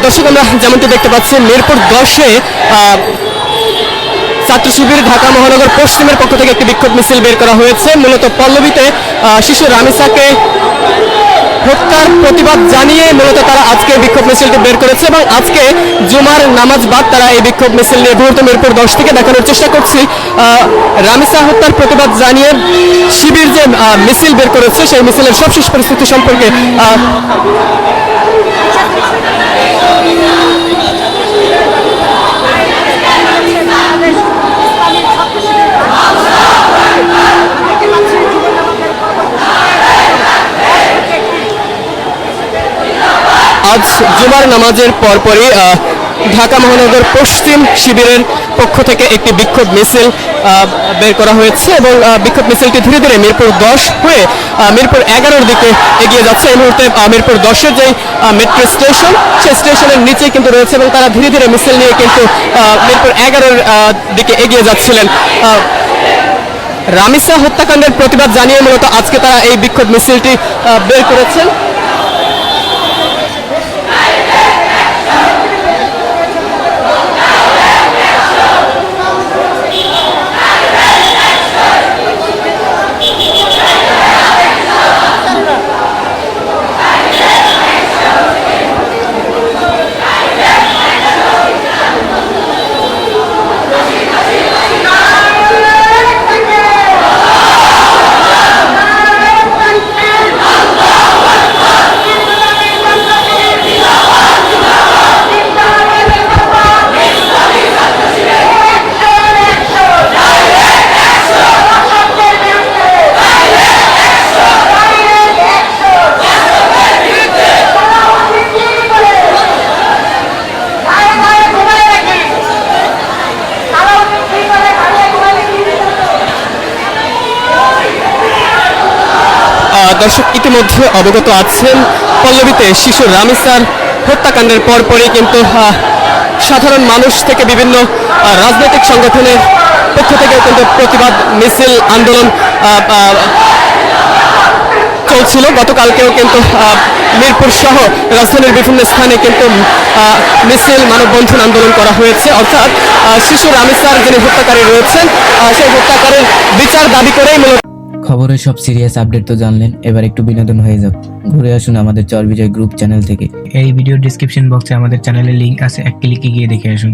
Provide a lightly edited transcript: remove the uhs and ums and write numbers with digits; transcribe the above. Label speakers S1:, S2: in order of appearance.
S1: দর্শক, আমরা যেমনটি দেখতে পাচ্ছি মিরপুর 10-এ ছাত্র শিবির ঢাকা মহানগর পশ্চিমের পক্ষ থেকে একটি বিক্ষোভ মিছিল বের করা হয়েছে। মূলত পল্লবীতে শিশু রামিসাকে হত্যার প্রতিবাদ জানিয়ে মূলত তারা আজকে বিক্ষোভ মিছিলটি বের করেছে এবং আজকে জুমার নামাজ বাদ তারা এই বিক্ষোভ মিছিল নিয়ে মুহূর্ত মিরপুর 10 থেকে দেখানোর চেষ্টা করছি রামিসা হত্যার প্রতিবাদ জানিয়ে শিবির যে মিছিল বের করেছে সেই মিছিলের সবশেষ পরিস্থিতি সম্পর্কে আজ জুমার নামাজের পরপরই ঢাকা মহানগর পশ্চিম শিবিরের পক্ষ থেকে একটি বিক্ষোভ মিছিল বের করা হয়েছে এবং বিক্ষোভ মিছিলটি ধীরে ধীরে মিরপুর 10 হয়ে মিরপুর 11-এর দিকে এগিয়ে যাচ্ছে। এই মুহূর্তে মিরপুর 10-এর যে মেট্রো স্টেশন সেই স্টেশনের নিচেই কিন্তু রয়েছে এবং তারা ধীরে ধীরে মিছিল নিয়ে কিন্তু মিরপুর 11-এর দিকে এগিয়ে যাচ্ছিলেন। রামিসা হত্যাকাণ্ডের প্রতিবাদ জানিয়ে মূলত আজকে তারা এই বিক্ষোভ মিছিলটি বের করেছেন। দর্শক ইতিমধ্যে অবগত আছেন পল্লবীতে শিশু রামিসার হত্যাকাণ্ডের পরপরই কিন্তু সাধারণ মানুষ থেকে বিভিন্ন রাজনৈতিক সংগঠনের পক্ষ থেকে কিন্তু প্রতিবাদ মিছিল আন্দোলন চলছিল। গতকালকেও কিন্তু মিরপুর সহ রাজধানীর বিভিন্ন স্থানে কিন্তু মিছিল মানববন্ধন আন্দোলন করা হয়েছে। অর্থাৎ শিশু রামিসার যিনি হত্যাকারী রয়েছেন সেই হত্যাকারীর বিচার দাবি করেই মূলত
S2: খবরের সব সিরিয়াস আপডেট তো জানলেন, এবার একটু বিনোদন হয়ে যাক। ঘুরে আসুন আমাদের চর বিজয় গ্রুপ চ্যানেল থেকে।
S3: এই ভিডিও ডেসক্রিপশন বক্সে আমাদের চ্যানেলের লিংক আছে, এক ক্লিকে গিয়ে দেখে আসুন।